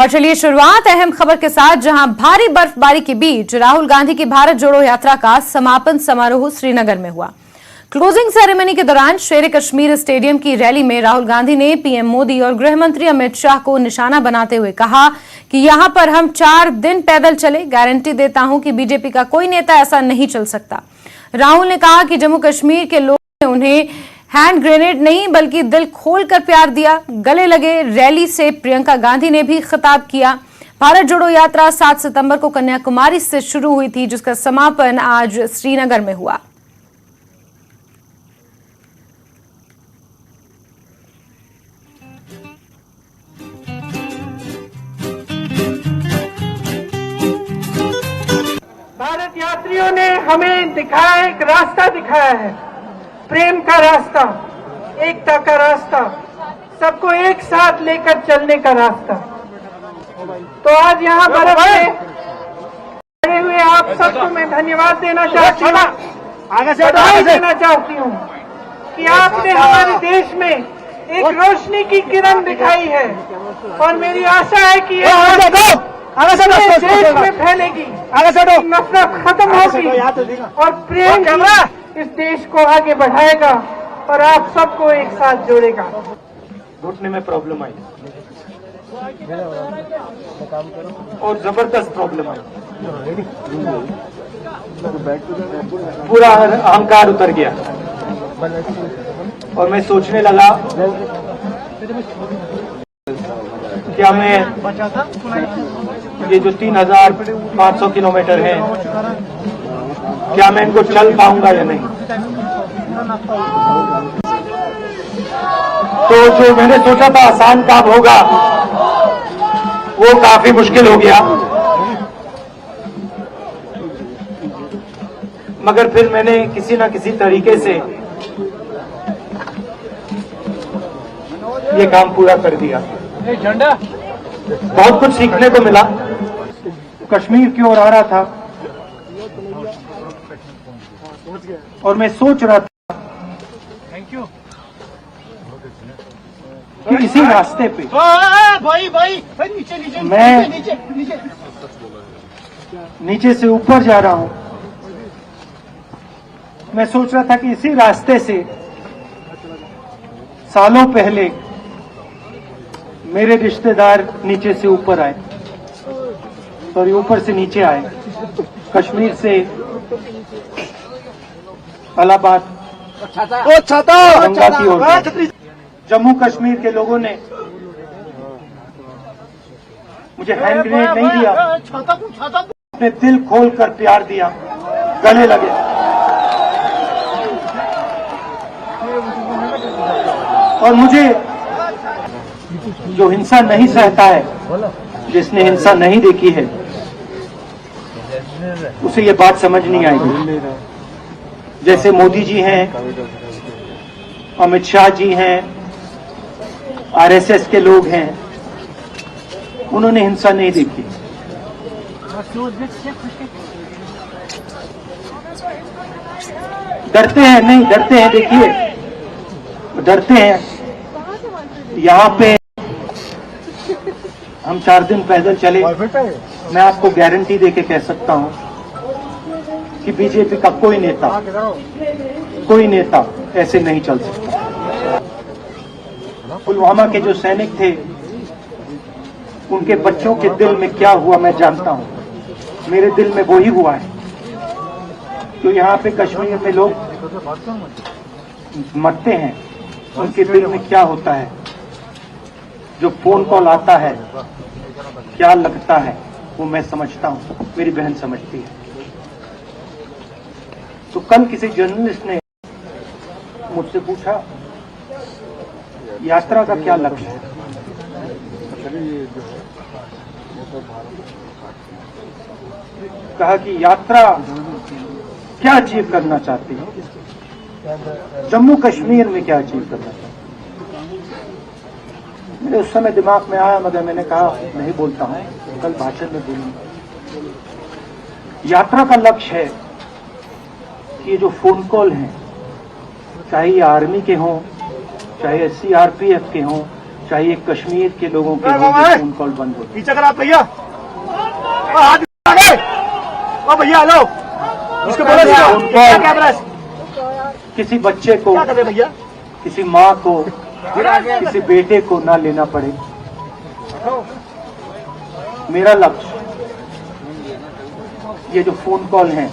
और चलिए शुरुआत अहम खबर के साथ, जहां भारी बर्फबारी के बीच राहुल गांधी की भारत जोड़ो यात्रा का समापन समारोह श्रीनगर में हुआ। क्लोजिंग सेरेमनी के दौरान शेर कश्मीर स्टेडियम की रैली में राहुल गांधी ने पीएम मोदी और गृह मंत्री अमित शाह को निशाना बनाते हुए कहा कि यहां पर हम 4 दिन पैदल चले, गारंटी देता हूं कि बीजेपी का कोई नेता ऐसा नहीं चल सकता। राहुल ने कहा कि जम्मू कश्मीर के लोगों ने उन्हें हैंड ग्रेनेड नहीं बल्कि दिल खोलकर प्यार दिया, गले लगे। रैली से प्रियंका गांधी ने भी खिताब किया। भारत जोड़ो यात्रा 7 सितंबर को कन्याकुमारी से शुरू हुई थी, जिसका समापन आज श्रीनगर में हुआ। भारत यात्रियों ने हमें दिखाया, एक रास्ता दिखाया है, प्रेम का रास्ता, एकता का रास्ता, सबको एक साथ लेकर चलने का रास्ता। तो आज यहाँ बर्फ में खड़े हुए आप सबको मैं धन्यवाद देना चाहती हूँ, बधाई देना चाहती हूँ कि आपने हमारे देश में एक रोशनी की किरण दिखाई है और मेरी आशा है कि ये देश में फैलेगी, नफरत खत्म होगी और प्रेम इस देश को आगे बढ़ाएगा और आप सबको एक साथ जोड़ेगा। घुटने में प्रॉब्लम आई और जबरदस्त प्रॉब्लम आई, पूरा अहंकार उतर गया और मैं सोचने लगा क्या मैं ये जो 3500 किलोमीटर है, क्या मैं इनको चल पाऊंगा या नहीं। तो जो मैंने सोचा था आसान काम होगा, वो काफी मुश्किल हो गया। मगर फिर मैंने किसी न किसी तरीके से ये काम पूरा कर दिया। बहुत कुछ सीखने को मिला। कश्मीर की ओर आ रहा था और मैं सोच रहा था कि इसी रास्ते पे मैं नीचे से ऊपर जा रहा हूं। मैं सोच रहा था कि इसी रास्ते से सालों पहले मेरे रिश्तेदार नीचे से ऊपर आए, सॉरी ऊपर से नीचे आए, कश्मीर से इलाहाबाद गंगा की ओर। जम्मू कश्मीर के लोगों ने मुझे हैंड ग्रेनेड नहीं दिया, अपने दिल खोलकर प्यार दिया, गले लगे। और मुझे जो हिंसा नहीं सहता है, जिसने हिंसा नहीं देखी है, उसे ये बात समझ नहीं आएगी। जैसे मोदी जी हैं, अमित शाह जी हैं, आरएसएस के लोग हैं, उन्होंने हिंसा नहीं देखी। डरते हैं, नहीं डरते हैं, देखिए डरते हैं। यहाँ पे हम 4 दिन पैदल चले, मैं आपको गारंटी देके कह सकता हूं कि बीजेपी का कोई नेता ऐसे नहीं चल सकता। पुलवामा के जो सैनिक थे, उनके बच्चों के दिल में क्या हुआ मैं जानता हूं। मेरे दिल में वही हुआ है जो यहाँ पे कश्मीर में लोग मरते हैं, उनके दिल में क्या होता है। जो फोन कॉल आता है क्या लगता है, वो मैं समझता हूं, मेरी बहन समझती है। तो कल किसी जर्नलिस्ट ने मुझसे पूछा यात्रा का क्या लक्ष्य है। कहा कि यात्रा क्या अचीव करना चाहती है, जम्मू कश्मीर में क्या अचीव करना चाहती है। मेरे उस समय दिमाग में आया, मगर मैंने कहा नहीं बोलता हूं, कल भाषण में बोलूंगा। यात्रा का लक्ष्य है कि ये जो फोन कॉल हैं, चाहे ये आर्मी के हों, चाहे सीआरपीएफ के हों, चाहिए कश्मीर के लोगों के फोन कॉल बंद हो। पीछे कर आप भैया, हाथ आगे, ओ भैया हेलो, इसको बोलो क्या किसी बच्चे को, कर रहे भैया, किसी माँ को, किसी बेटे को ना लेना पड़े। मेरा लक्ष्य ये जो फोन कॉल हैं